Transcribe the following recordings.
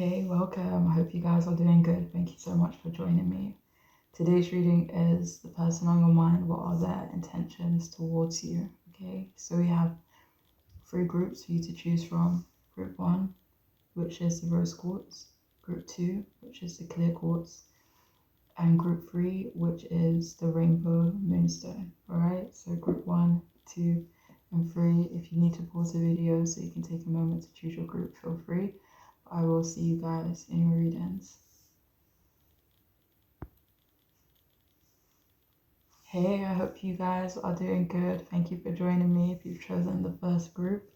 Hey, welcome. I hope you guys are doing good. Thank you so much for joining me. Today's reading is the person on your mind. What are their intentions towards you? Okay, so we have three groups for you to choose from. Group one, which is the rose quartz. Group two, which is the clear quartz. And group three, which is the rainbow moonstone. All right, so group one, two, and three. If you need to pause the video so you can take a moment to choose your group, feel free. I will see you guys in your readings. Hey, I hope you guys are doing good. Thank you for joining me. If you've chosen the first group,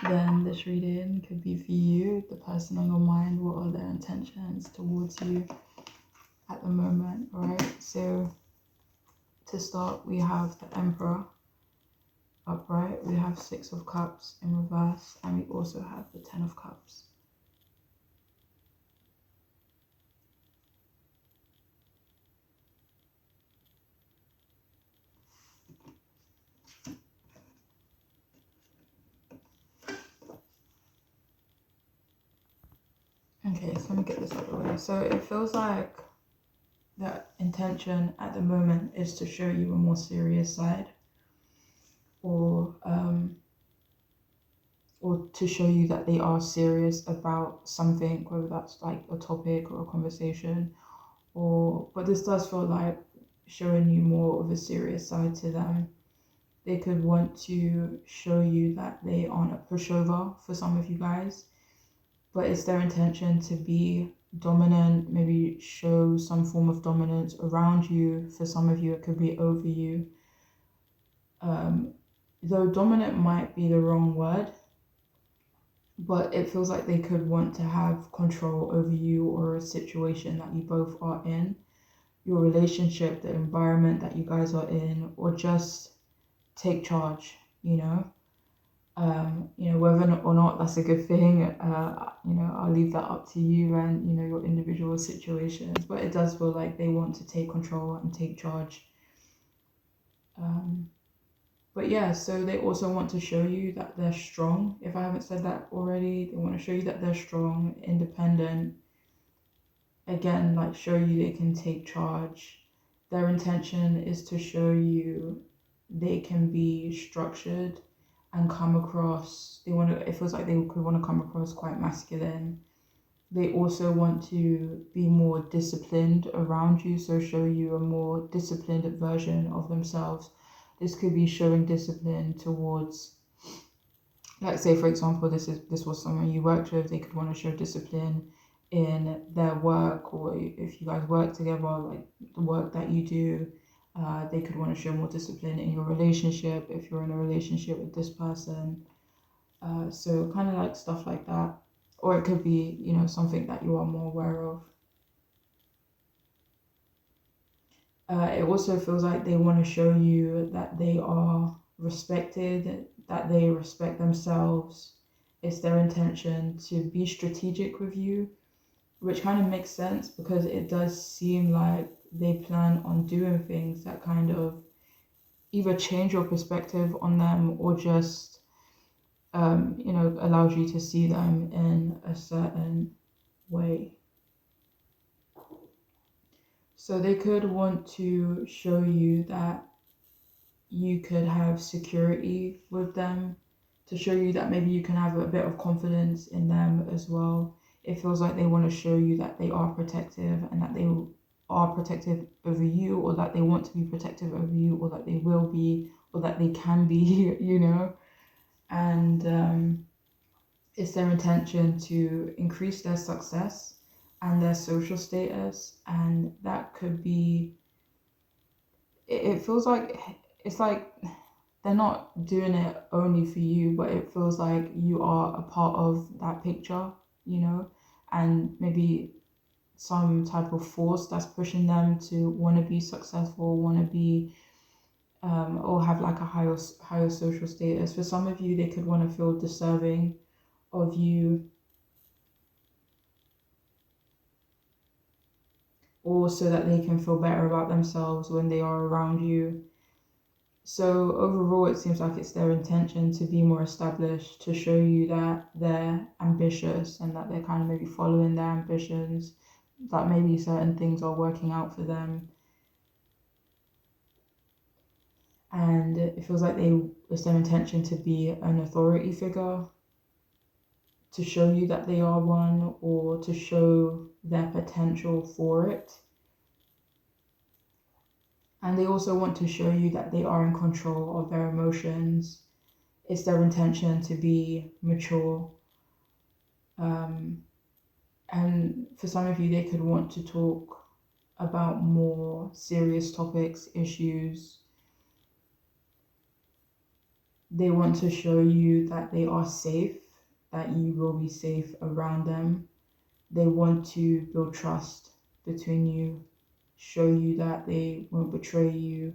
then this reading could be for you, the person on your mind. What are their intentions towards you at the moment? All right, so to start, we have the Emperor upright, we have Six of Cups in reverse, and we also have the Ten of Cups. Okay, so let me get this out of the way. So it feels like the intention at the moment is to show you a more serious side, or to show you that they are serious about something, whether that's like a topic or a conversation, but this does feel like showing you more of a serious side to them. They could want to show you that they aren't a pushover for some of you guys, but it's their intention to be dominant, maybe show some form of dominance around you. For some of you, it could be over you. Though dominant might be the wrong word, but it feels like they could want to have control over you or a situation that you both are in, your relationship, the environment that you guys are in, or just take charge, whether or not that's a good thing, I'll leave that up to you and, your individual situations, but it does feel like they want to take control and take charge. But yeah, so they also want to show you that they're strong. If I haven't said that already, they want to show you that they're strong, independent. Again, like show you they can take charge. Their intention is to show you they can be structured and come across. It feels like they could want to come across quite masculine. They also want to be more disciplined around you, so show you a more disciplined version of themselves. This could be showing discipline towards, like say for example, this was someone you worked with. They could want to show discipline in their work, or if you guys work together, like the work that you do. They could want to show more discipline in your relationship if you're in a relationship with this person. So kind of like stuff like that. Or it could be, something that you are more aware of. It also feels like they want to show you that they are respected, that they respect themselves. It's their intention to be strategic with you, which kind of makes sense because it does seem like they plan on doing things that kind of either change your perspective on them or just, allows you to see them in a certain way. So they could want to show you that you could have security with them, to show you that maybe you can have a bit of confidence in them as well. It feels like they want to show you that they are protective and that they are protective over you, or that they want to be protective over you, or that they will be, or that they can be, and it's their intention to increase their success and their social status, and that could be, it feels like, it's like they're not doing it only for you, but it feels like you are a part of that picture, and maybe some type of force that's pushing them to want to be successful, want to be, or have like a higher social status. For some of you, they could want to feel deserving of you, or so that they can feel better about themselves when they are around you. So overall, it seems like it's their intention to be more established, to show you that they're ambitious and that they're kind of maybe following their ambitions, that maybe certain things are working out for them. And it feels like it's their intention to be an authority figure, to show you that they are one, or to show their potential for it. And they also want to show you that they are in control of their emotions. It's their intention to be mature. And for some of you, they could want to talk about more serious topics, issues. They want to show you that they are safe, that you will be safe around them. They want to build trust between you, show you that they won't betray you.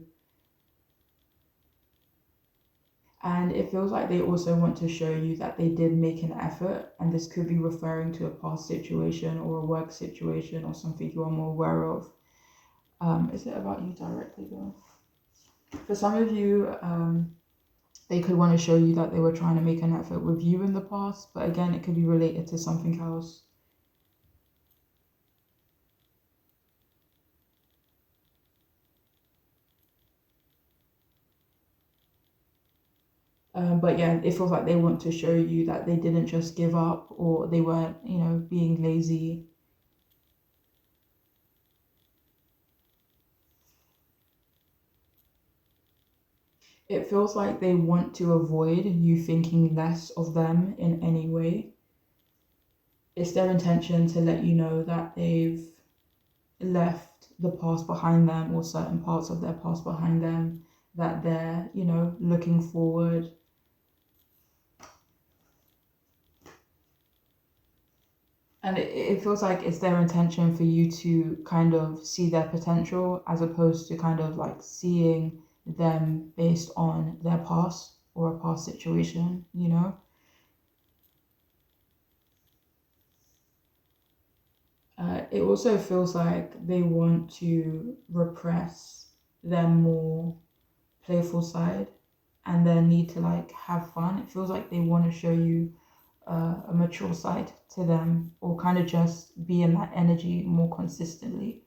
And it feels like they also want to show you that they did make an effort, and this could be referring to a past situation or a work situation or something you are more aware of. Is it about you directly though? For some of you, they could want to show you that they were trying to make an effort with you in the past, but again, it could be related to something else. But yeah, it feels like they want to show you that they didn't just give up, or they weren't, being lazy. It feels like they want to avoid you thinking less of them in any way. It's their intention to let you know that they've left the past behind them, or certain parts of their past behind them, that they're, looking forward. And it feels like it's their intention for you to kind of see their potential, as opposed to kind of like seeing them based on their past or a past situation, It also feels like they want to repress their more playful side and their need to like have fun. It feels like they want to show you a mature side to them, or kind of just be in that energy more consistently.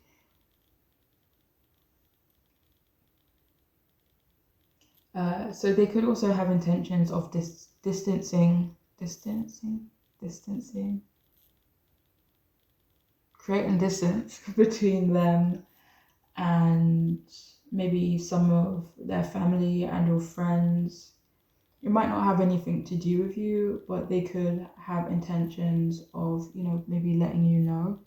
So they could also have intentions of distancing, creating distance between them and maybe some of their family and or friends. It might not have anything to do with you, but they could have intentions of, maybe letting you know.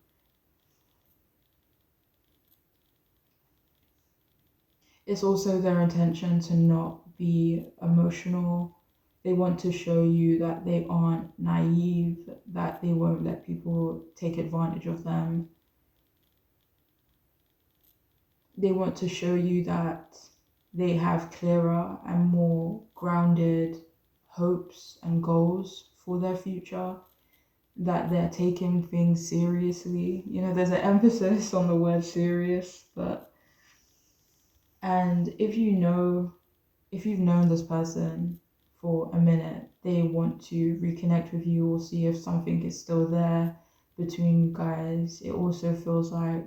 It's also their intention to not be emotional. They want to show you that they aren't naive, that they won't let people take advantage of them. They want to show you that they have clearer and more grounded hopes and goals for their future, that they're taking things seriously. There's an emphasis on the word serious, and if you've known this person for a minute, they want to reconnect with you or see if something is still there between you guys. It also feels like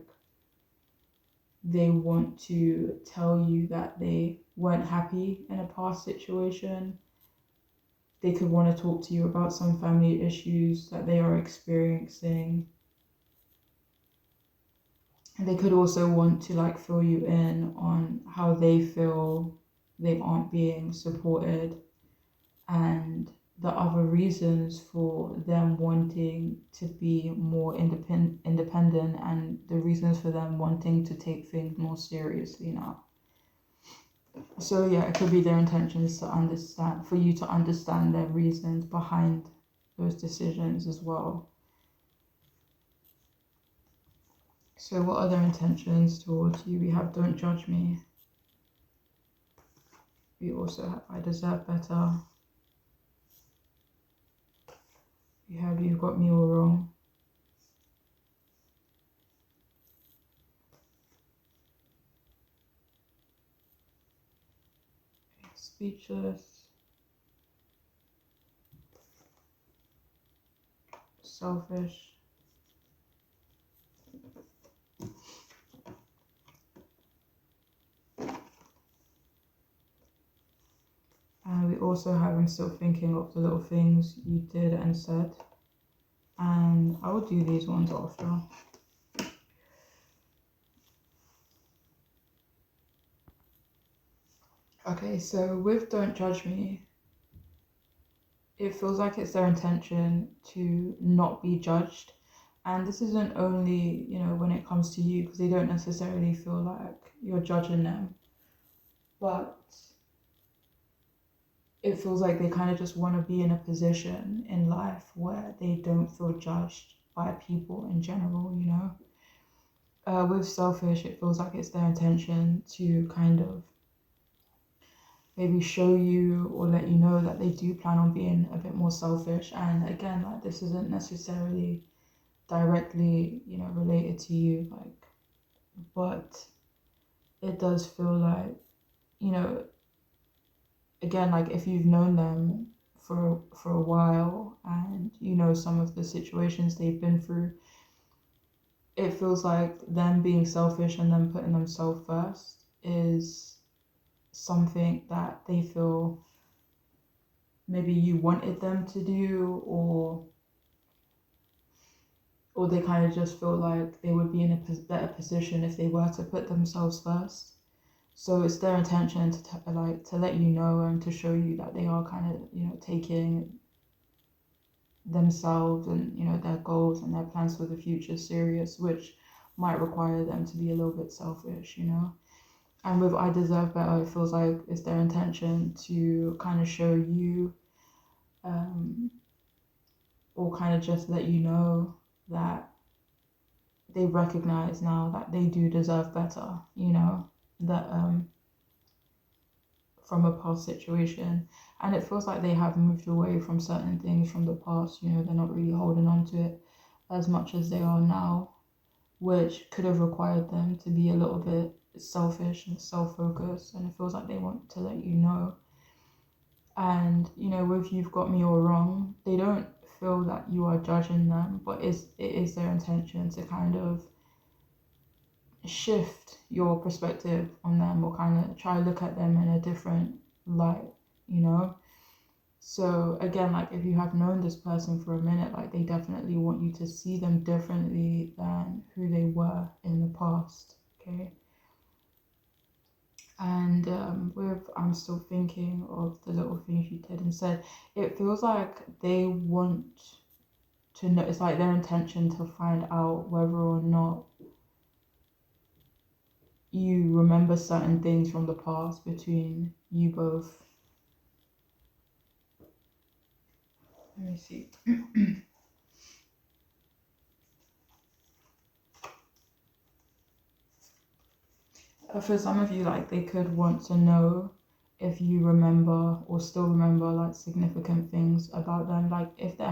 they want to tell you that they weren't happy in a past situation. They could want to talk to you about some family issues that they are experiencing. And they could also want to like fill you in on how they feel they aren't being supported, and the other reasons for them wanting to be more independent, and the reasons for them wanting to take things more seriously now. So yeah, it could be their intentions for you to understand their reasons behind those decisions as well. So what are their intentions towards you? We have don't judge me. We also have I deserve better. We have you've got me all wrong. speechless, selfish. And we also have I'm still thinking of the little things you did and said. And I will do these ones after. Okay, so with Don't Judge Me, it feels like it's their intention to not be judged. And this isn't only, when it comes to you, because they don't necessarily feel like you're judging them, but it feels like they kind of just want to be in a position in life where they don't feel judged by people in general, with selfish, it feels like it's their intention to kind of maybe show you or let you know that they do plan on being a bit more selfish. And again, like, this isn't necessarily directly, related to you, like, but it does feel like, again, like, if you've known them for a while and some of the situations they've been through, it feels like them being selfish and them putting themselves first is something that they feel maybe you wanted them to do, or they kind of just feel like they would be in a better position if they were to put themselves first. So it's their intention to let you know and to show you that they are kind of taking themselves and their goals and their plans for the future serious, which might require them to be a little bit selfish. And with I Deserve Better, it feels like it's their intention to kind of show you, or kind of just let you know that they recognize now that they do deserve better, that from a past situation. And it feels like they have moved away from certain things from the past, they're not really holding on to it as much as they are now, which could have required them to be a little bit selfish and self-focused. And it feels like they want to let you know. And with You've Got Me All Wrong, they don't feel that you are judging them, but it is their intention to kind of shift your perspective on them, or kind of try to look at them in a different light. So again, like, if you have known this person for a minute, like, they definitely want you to see them differently than who they were in the past. Okay. And with I'm still thinking of the little things you did and said, it feels like they want to know, it's like their intention to find out whether or not you remember certain things from the past between you both. Let me see. For some of you, like, they could want to know if you remember or still remember, like, significant things about them, like if there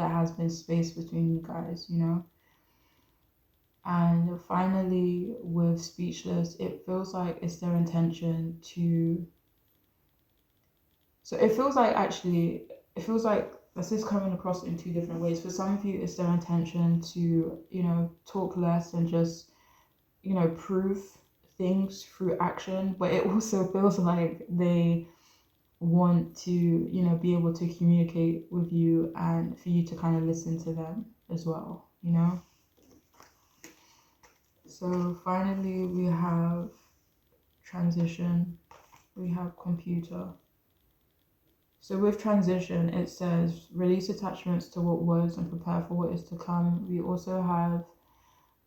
has been space between you guys, And finally, with Speechless, it feels like it's their intention to. So it feels like this is coming across in two different ways. For some of you, it's their intention to, talk less and just, prove things through action. But it also feels like they want to, be able to communicate with you and for you to kind of listen to them as well, So finally, we have transition, we have computer. So with transition, it says release attachments to what was and prepare for what is to come. We also have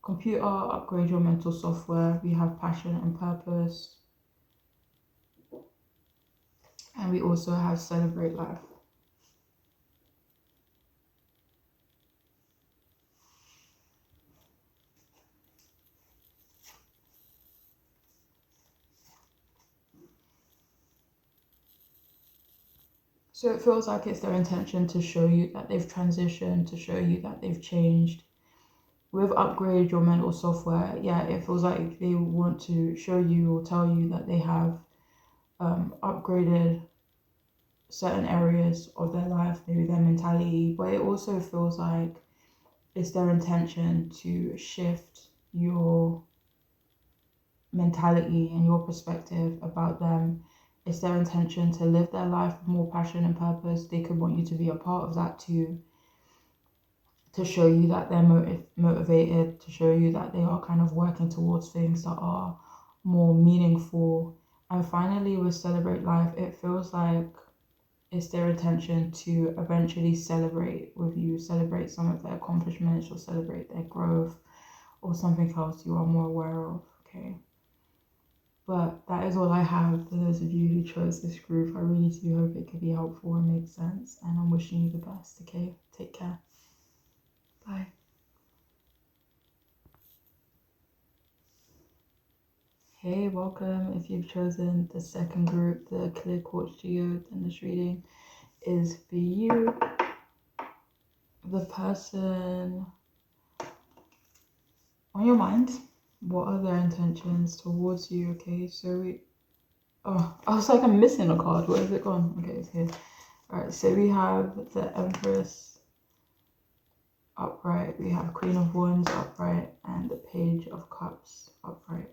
computer, upgrade your mental software. We have passion and purpose. And we also have celebrate life. So it feels like it's their intention to show you that they've transitioned, to show you that they've changed. With upgrade your mental software, yeah, it feels like they want to show you or tell you that they have upgraded certain areas of their life, maybe their mentality, but it also feels like it's their intention to shift your mentality and your perspective about them. It's their intention to live their life with more passion and purpose. They could want you to be a part of that too, to show you that they're motivated, to show you that they are kind of working towards things that are more meaningful. And finally, with Celebrate Life, it feels like it's their intention to eventually celebrate with you, celebrate some of their accomplishments, or celebrate their growth, or something else you are more aware of. Okay. But that is all I have for those of you who chose this group. I really do hope it could be helpful and make sense. And I'm wishing you the best. Okay. Take care. Bye. Hey, welcome. If you've chosen the second group, the Clear Quartz Geode, then this reading is for you. The person on your mind, what are their intentions towards you? Okay, so I was like, I'm missing a card. Where is it gone? Okay, it's here. Alright, so we have the Empress upright, we have Queen of Wands upright, and the Page of Cups upright.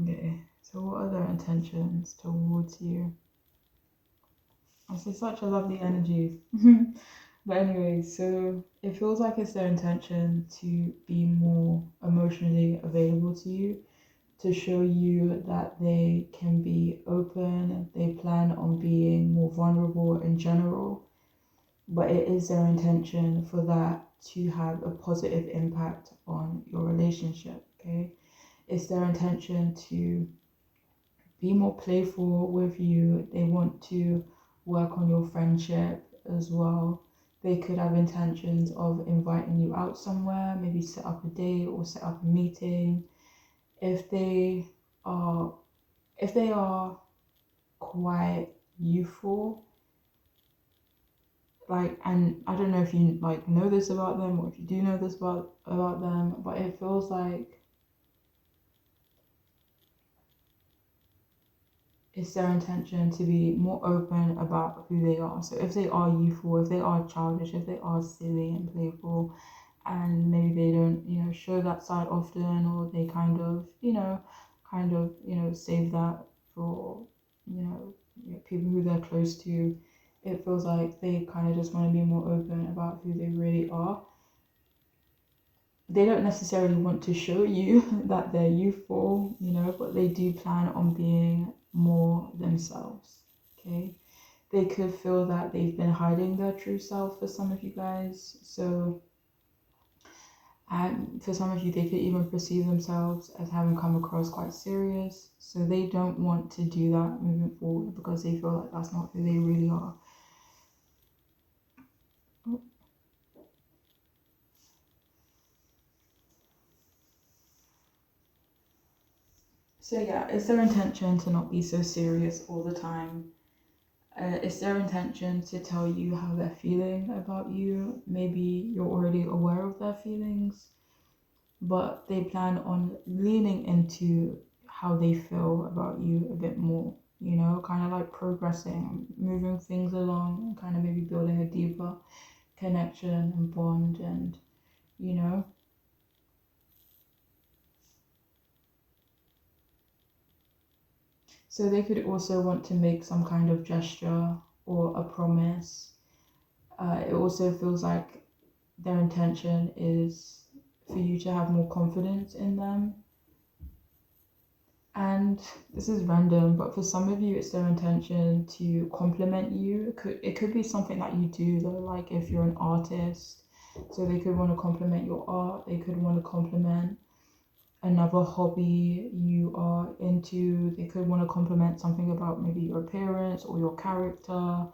Okay, so what are their intentions towards you? This is such a lovely energy. But anyway, so it feels like it's their intention to be more emotionally available to you, to show you that they can be open, they plan on being more vulnerable in general, but it is their intention for that to have a positive impact on your relationship, okay? It's their intention to be more playful with you. They want to work on your friendship as well. They could have intentions of inviting you out somewhere, maybe set up a date or set up a meeting. If they are quite youthful, like, and I don't know if you like know this about them or if you do know this about them, but it feels like it's their intention to be more open about who they are. So if they are youthful, if they are childish, if they are silly and playful, and maybe they don't, show that side often, or they kind of, save that for, people who they're close to, it feels like they kind of just want to be more open about who they really are. They don't necessarily want to show you that they're youthful, but they do plan on being more themselves, okay? They could feel that they've been hiding their true self for some of you guys. So for some of you, they could even perceive themselves as having come across quite serious. So they don't want to do that moving forward because they feel like that's not who they really are. So yeah, it's their intention to not be so serious all the time. It's their intention to tell you how they're feeling about you. Maybe you're already aware of their feelings, but they plan on leaning into how they feel about you a bit more, kind of like progressing, moving things along, kind of maybe building a deeper connection and bond, and you know so they could also want to make some kind of gesture or a promise. It also feels like their intention is for you to have more confidence in them. And this is random, but for some of you, it's their intention to compliment you. It could be something that you do though, like if you're an artist, so they could want to compliment your art. They could want to compliment another hobby you are into. They could want to compliment something about maybe your appearance or your character.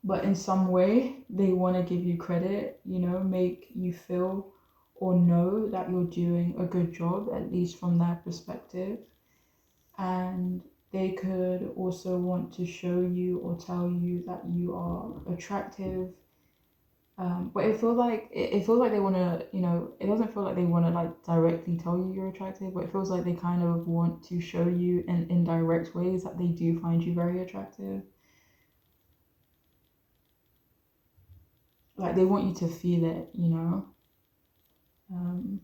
But in some way, they want to give you credit, make you feel or know that you're doing a good job, at least from their perspective. And they could also want to show you or tell you that you are attractive. But it feels like they want to, it doesn't feel like they want to like directly tell you you're attractive, but it feels like they kind of want to show you in indirect ways that they do find you very attractive. Like they want you to feel it. Um,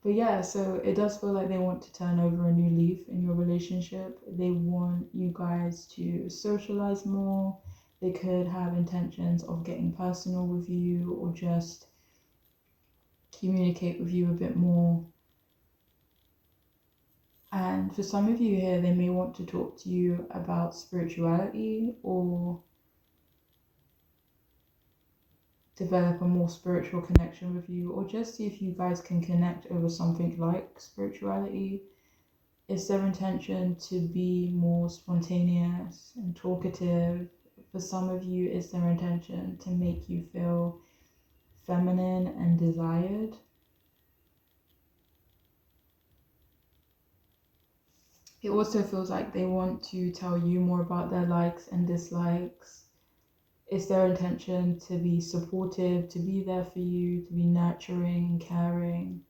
but yeah, so it does feel like they want to turn over a new leaf in your relationship. They want you guys to socialize more. They could have intentions of getting personal with you or just communicate with you a bit more. And for some of you here, they may want to talk to you about spirituality or develop a more spiritual connection with you, or just see if you guys can connect over something like spirituality. It's their intention to be more spontaneous and talkative. For some of you, it's their intention to make you feel feminine and desired. It also feels like they want to tell you more about their likes and dislikes. It's their intention to be supportive, to be there for you, to be nurturing and caring.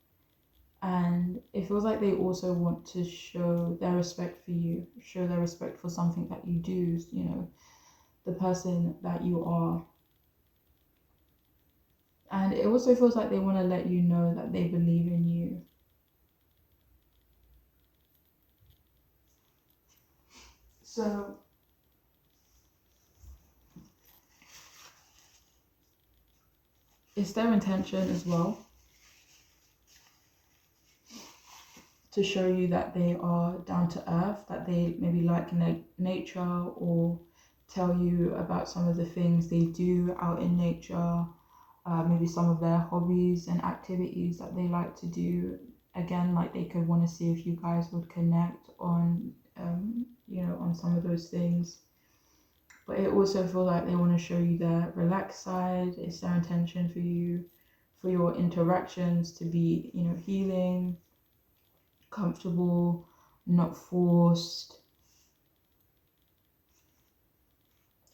And it feels like they also want to show their respect for you, show their respect for something that you do, the person that you are. And it also feels like they want to let you know that they believe in you. So it's their intention as well to show you that they are down to earth, that they maybe like nature, or tell you about some of the things they do out in nature, maybe some of their hobbies and activities that they like to do. Again, like they could want to see if you guys would connect on, on some of those things. But it also feels like they want to show you their relaxed side. It's their intention for you, for your interactions to be, healing, comfortable, not forced.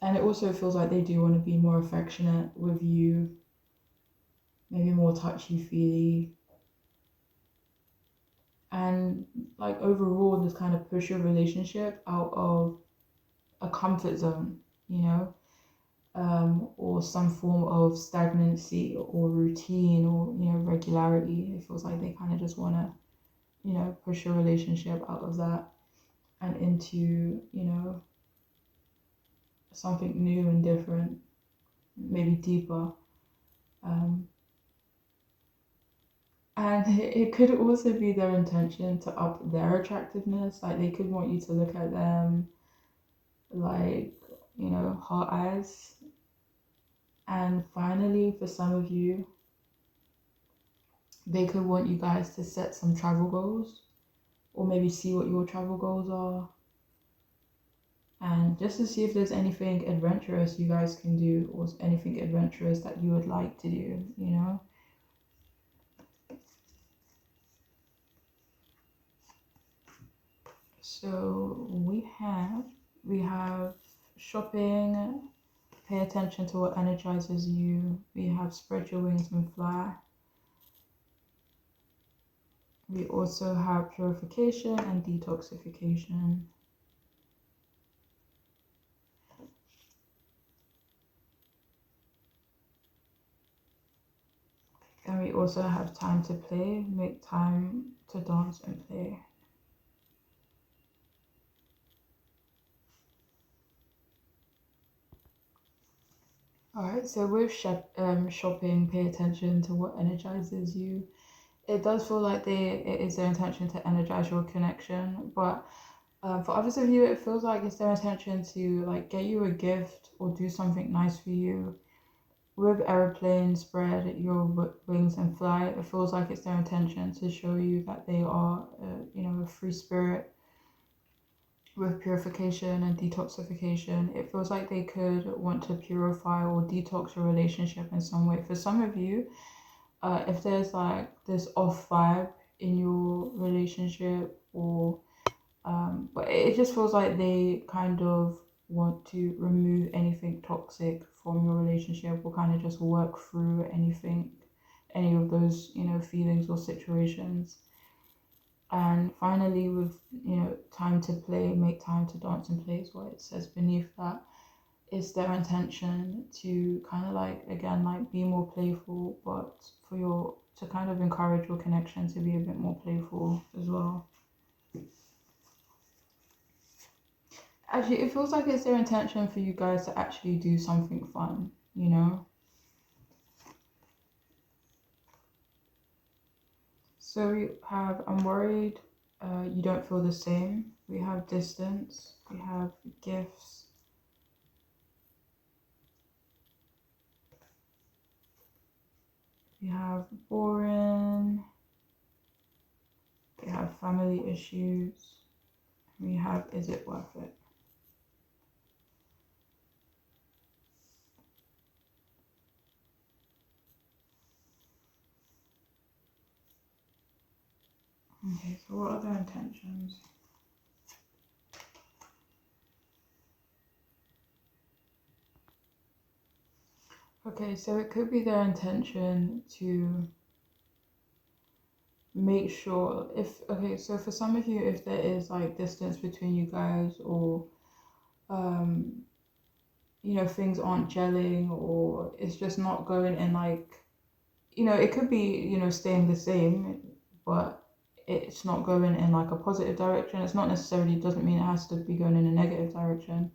And it also feels like they do want to be more affectionate with you, maybe more touchy-feely. And like overall, just kind of push your relationship out of a comfort zone, or some form of stagnancy or routine or, regularity. It feels like they kind of just want to, push your relationship out of that and into, something new and different, maybe deeper. And it could also be their intention to up their attractiveness. Like they could want you to look at them like, hot eyes. And finally, for some of you, they could want you guys to set some travel goals, or maybe see what your travel goals are. And just to see if there's anything adventurous you guys can do, or anything adventurous that you would like to do. So we have shopping, pay attention to what energizes you. We have spread your wings and fly. We also have purification and detoxification. And we also have time to play, make time to dance and play. Alright, so with shopping, pay attention to what energizes you. It does feel like it is their intention to energize your connection, but for others of you, it feels like it's their intention to like get you a gift or do something nice for you. With airplane, spread your wings and fly. It feels like it's their intention to show you that they are, a free spirit. With purification and detoxification, it feels like they could want to purify or detox your relationship in some way. For some of you, if there's like this off vibe in your relationship, or But it just feels like they kind of want to remove anything toxic from your relationship, or kind of just work through any of those, feelings or situations. And finally, with, time to play, make time to dance and play is what it says beneath that. It's their intention to kind of like, again, like be more playful, but to kind of encourage your connection to be a bit more playful as well. Actually, it feels like it's their intention for you guys to actually do something fun. So we have, I'm worried, you don't feel the same. We have distance. We have gifts. We have boring. We have family issues. We have, is it worth it? Okay, so what are their intentions? Okay, so it could be their intention to make sure okay, so for some of you, if there is like distance between you guys, or um things aren't gelling, or it's just not going in, like, it could be, staying the same, but it's not going in like a positive direction. It's not necessarily, doesn't mean it has to be going in a negative direction,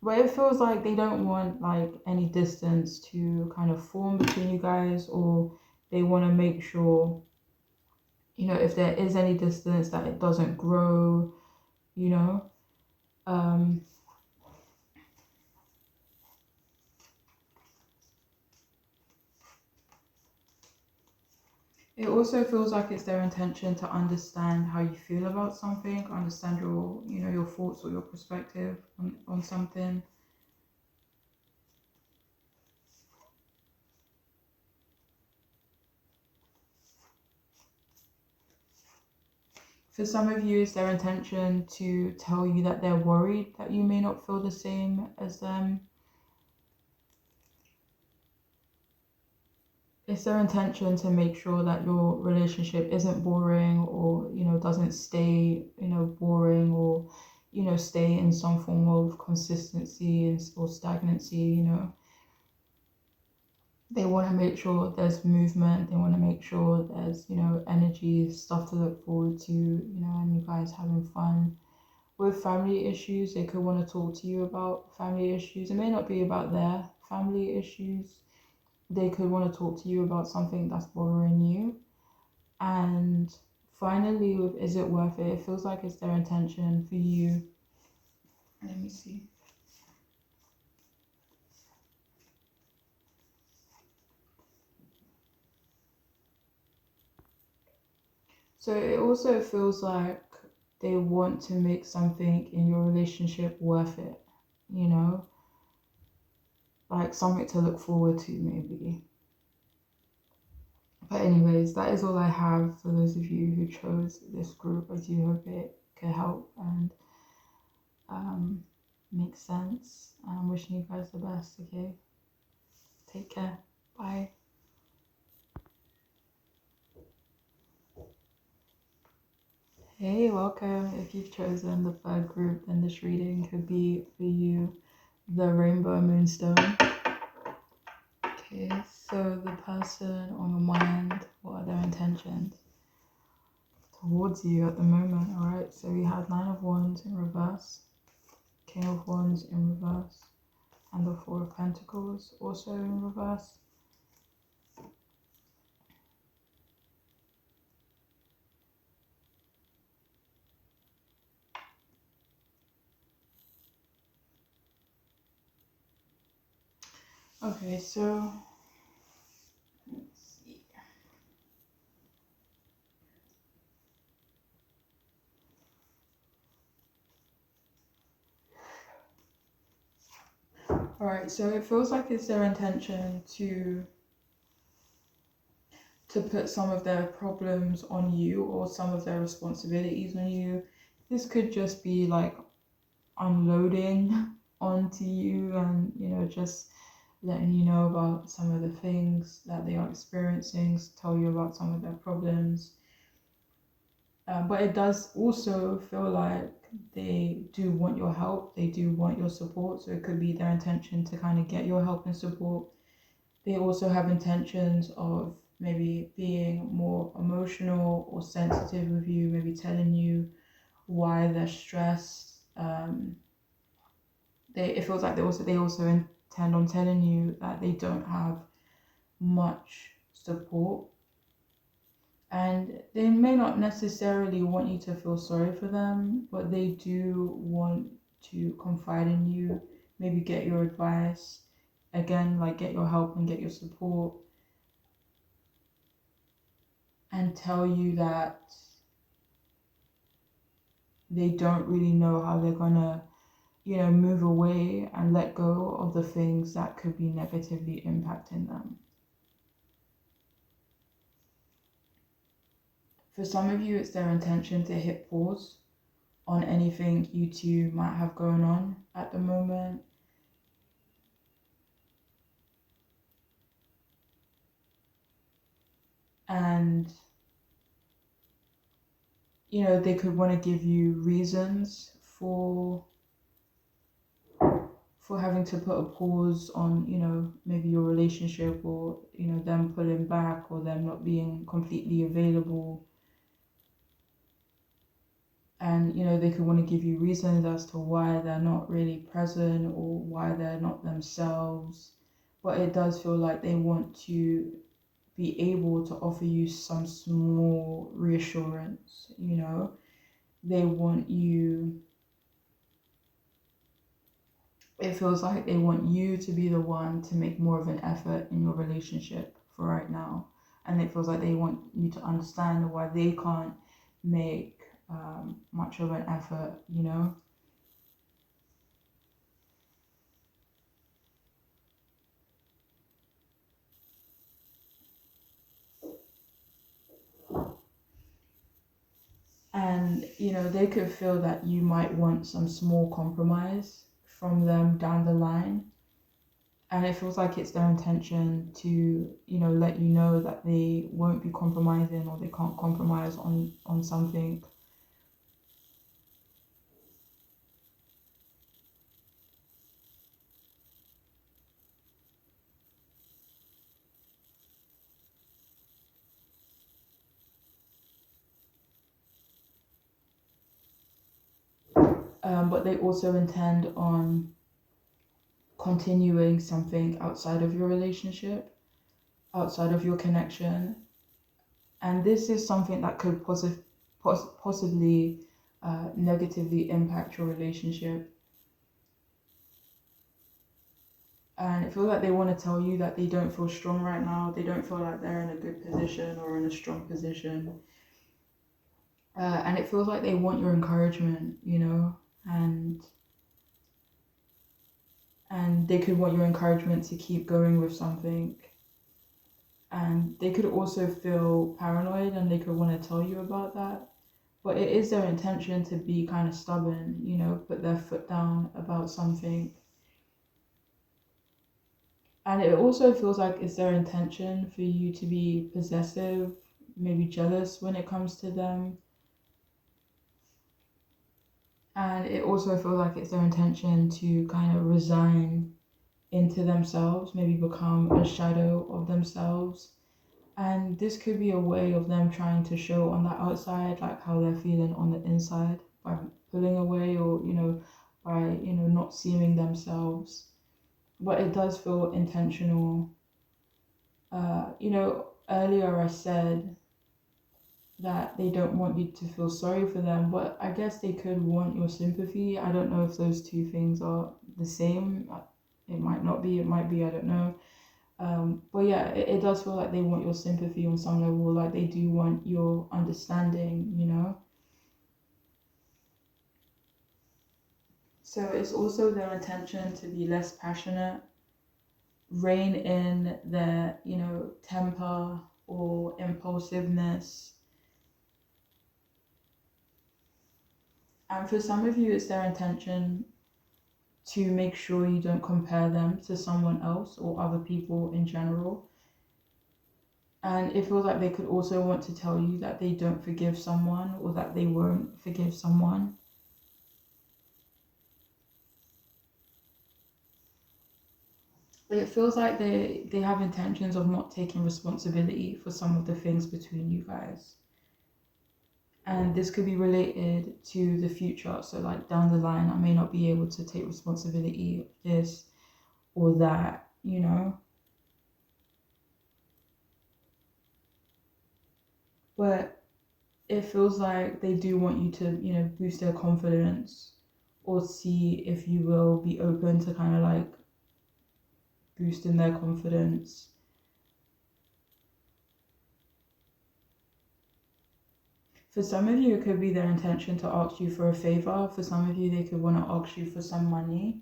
but it feels like they don't want like any distance to kind of form between you guys, or they want to make sure, if there is any distance, that it doesn't grow, you know. Um, it also feels like it's their intention to understand how you feel about something, understand your thoughts or your perspective on something. For some of you, it's their intention to tell you that they're worried that you may not feel the same as them. It's their intention to make sure that your relationship isn't boring, or doesn't stay boring, or stay in some form of consistency or stagnancy. They want to make sure there's movement. They want to make sure there's energy, stuff to look forward to, and you guys having fun. With family issues, they could want to talk to you about family issues. It may not be about their family issues. They could want to talk to you about something that's bothering you. And finally, with is it worth it? It feels like it's their intention for you. Let me see. So it also feels like they want to make something in your relationship worth it, you know, like something to look forward to, maybe. But anyways, that is all I have for those of you who chose this group. I do hope it could help and make sense. I'm wishing you guys the best, okay? Take care. Bye. Hey, welcome. If you've chosen the third group, then this reading could be for you, the Rainbow Moonstone. Okay, so the person on your mind, what are their intentions towards you at the moment? Alright, so we had Nine of Wands in reverse, King of Wands in reverse, and the Four of Pentacles also in reverse. Okay, so let's see. Alright, so it feels like it's their intention to put some of their problems on you, or some of their responsibilities on you. this could just be like unloading onto you, and just letting you know about some of the things that they are experiencing, tell you about some of their problems. But it does also feel like they do want your help, they do want your support. So it could be their intention to kind of get your help and support. They also have intentions of maybe being more emotional or sensitive with you, maybe telling you why they're stressed. It feels like they also intend on telling you that they don't have much support, and they may not necessarily want you to feel sorry for them, but they do want to confide in you, maybe get your advice, again, like get your help and get your support, and tell you that they don't really know how they're gonna move away and let go of the things that could be negatively impacting them. For some of you, it's their intention to hit pause on anything you two might have going on at the moment. And, they could want to give you reasons for having to put a pause on, maybe your relationship, or, them pulling back, or them not being completely available. And, they could want to give you reasons as to why they're not really present or why they're not themselves. But it does feel like they want to be able to offer you some small reassurance, They want you, it feels like they want you to be the one to make more of an effort in your relationship for right now. And it feels like they want you to understand why they can't make much of an effort, And, they could feel that you might want some small compromise from them down the line. And it feels like it's their intention to, let you know that they won't be compromising, or they can't compromise on something. But they also intend on continuing something outside of your relationship, outside of your connection. And this is something that could possibly negatively impact your relationship. And it feels like they want to tell you that they don't feel strong right now. They don't feel like they're in a good position or in a strong position. And it feels like they want your encouragement, and they could want your encouragement to keep going with something. And they could also feel paranoid, and they could want to tell you about that. But it is their intention to be kind of stubborn, put their foot down about something. And it also feels like it's their intention for you to be possessive, maybe jealous when it comes to them. And it also feels like it's their intention to kind of resign into themselves, maybe become a shadow of themselves. And this could be a way of them trying to show on the outside, like how they're feeling on the inside, by pulling away, or, by, not seeming themselves. But it does feel intentional. Earlier I said that they don't want you to feel sorry for them, but I guess they could want your sympathy. I don't know if those two things are the same. It might not be, it might be, I don't know. But yeah, it does feel like they want your sympathy on some level, like they do want your understanding, So it's also their intention to be less passionate, rein in their, temper or impulsiveness. And for some of you, it's their intention to make sure you don't compare them to someone else or other people in general. And it feels like they could also want to tell you that they don't forgive someone or that they won't forgive someone. It feels like they have intentions of not taking responsibility for some of the things between you guys. And this could be related to the future. So like down the line, I may not be able to take responsibility of this or that, you know. But it feels like they do want you to, you know, boost their confidence or see if you will be open to kind of like boosting their confidence. For some of you, it could be their intention to ask you for a favor. For some of you, they could want to ask you for some money.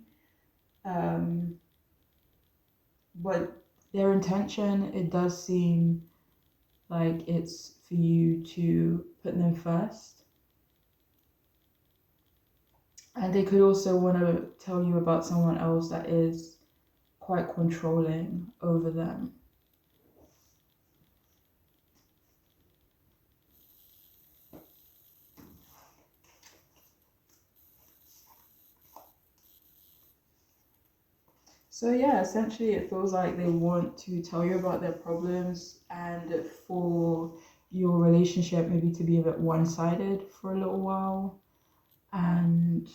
But their intention, it does seem like it's for you to put them first. And they could also want to tell you about someone else that is quite controlling over them. So yeah, essentially it feels like they want to tell you about their problems and for your relationship maybe to be a bit one-sided for a little while. And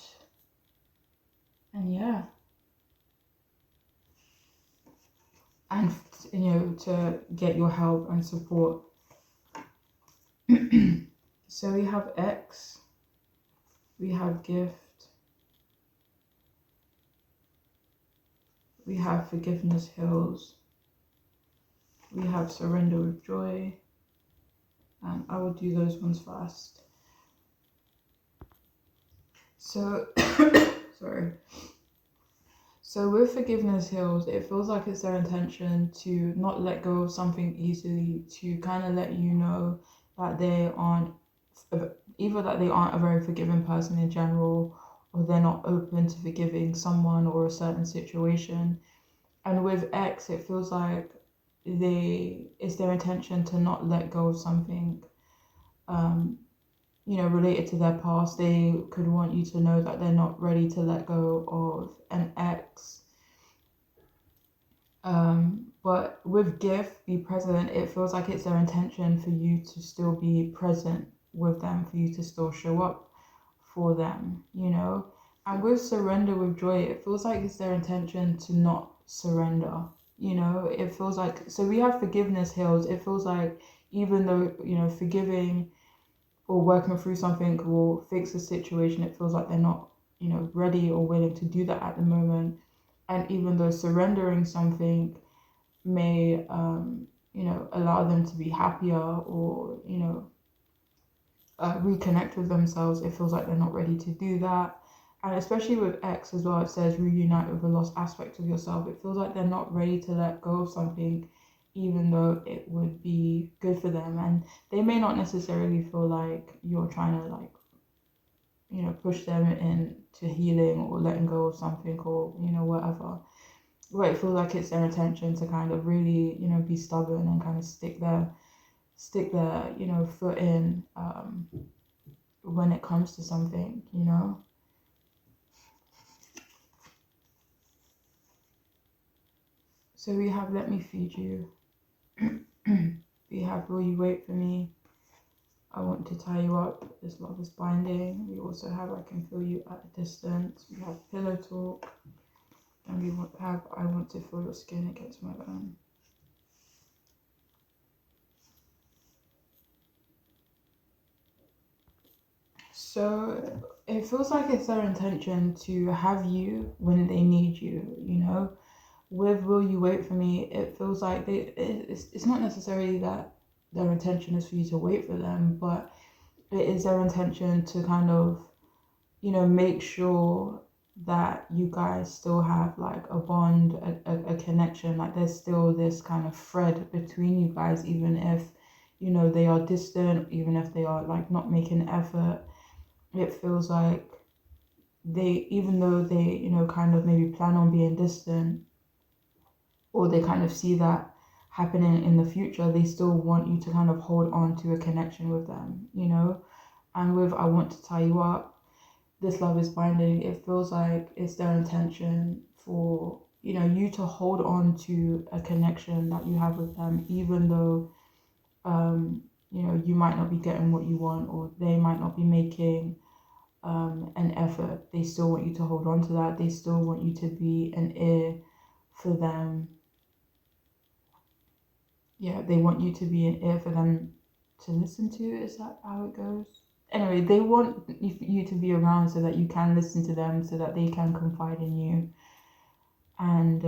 yeah. And you know, to get your help and support. So we have X, we have gift, we have forgiveness heals, we have surrender with joy, and I will do those ones first. So, sorry. So with forgiveness heals, it feels like it's their intention to not let go of something easily, to kind of let you know that they aren't, either that they aren't a very forgiving person in general, or they're not open to forgiving someone or a certain situation. And with X, it feels like it's their intention to not let go of something, you know, related to their past. They could want you to know that they're not ready to let go of an ex. But with gift, be present, it feels like it's their intention for you to still be present with them, for you to still show up for them, you know. And with surrender with joy, it feels like it's their intention to not surrender, you know. It feels like, so we have forgiveness heals. It feels like even though, you know, forgiving or working through something will fix the situation, it feels like they're not, you know, ready or willing to do that at the moment. And even though surrendering something may, you know, allow them to be happier or, you know, reconnect with themselves, it feels like they're not ready to do that. And especially with X as well, it says reunite with a lost aspect of yourself. It feels like they're not ready to let go of something, even though it would be good for them. And they may not necessarily feel like you're trying to, like, you know, push them into healing or letting go of something or, you know, whatever. But it feels like it's their intention to kind of really, you know, be stubborn and kind of stick their, you know, foot in when it comes to something, you know. So we have let me feed you. We have will you wait for me? I want to tie you up. This love is binding. We also have I can feel you at a distance. We have pillow talk. And we have I want to feel your skin against my bone. So it feels like it's their intention to have you when they need you, you know. With will you wait for me, it feels like it's not necessarily that their intention is for you to wait for them, but it is their intention to kind of, you know, make sure that you guys still have like a bond, a connection, like there's still this kind of thread between you guys, even if, you know, they are distant, even if they are like not making effort. it feels like they, even though they, you know, kind of maybe plan on being distant, or they kind of see that happening in the future, they still want you to kind of hold on to a connection with them, you know? And with I want to tie you up, this love is binding, it feels like it's their intention for, you know, you to hold on to a connection that you have with them, even though, you know, you might not be getting what you want, or they might not be making an effort. They still want you to hold on to that. They still want you to be an ear for them. Yeah, they want you to be an ear for them to listen to. Is that how it goes? Anyway, they want you to be around so that you can listen to them, so that they can confide in you. And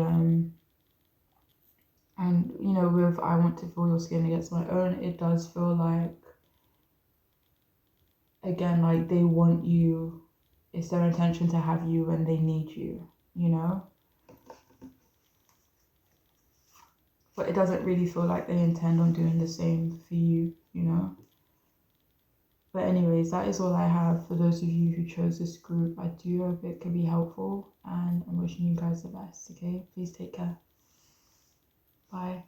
you know, with I want to feel your skin against my own, it does feel like, again, like they want you, it's their intention to have you and they need you, you know? But it doesn't really feel like they intend on doing the same for you, you know? But anyways, that is all I have for those of you who chose this group. I do hope it can be helpful, and I'm wishing you guys the best, okay? Please take care. Bye.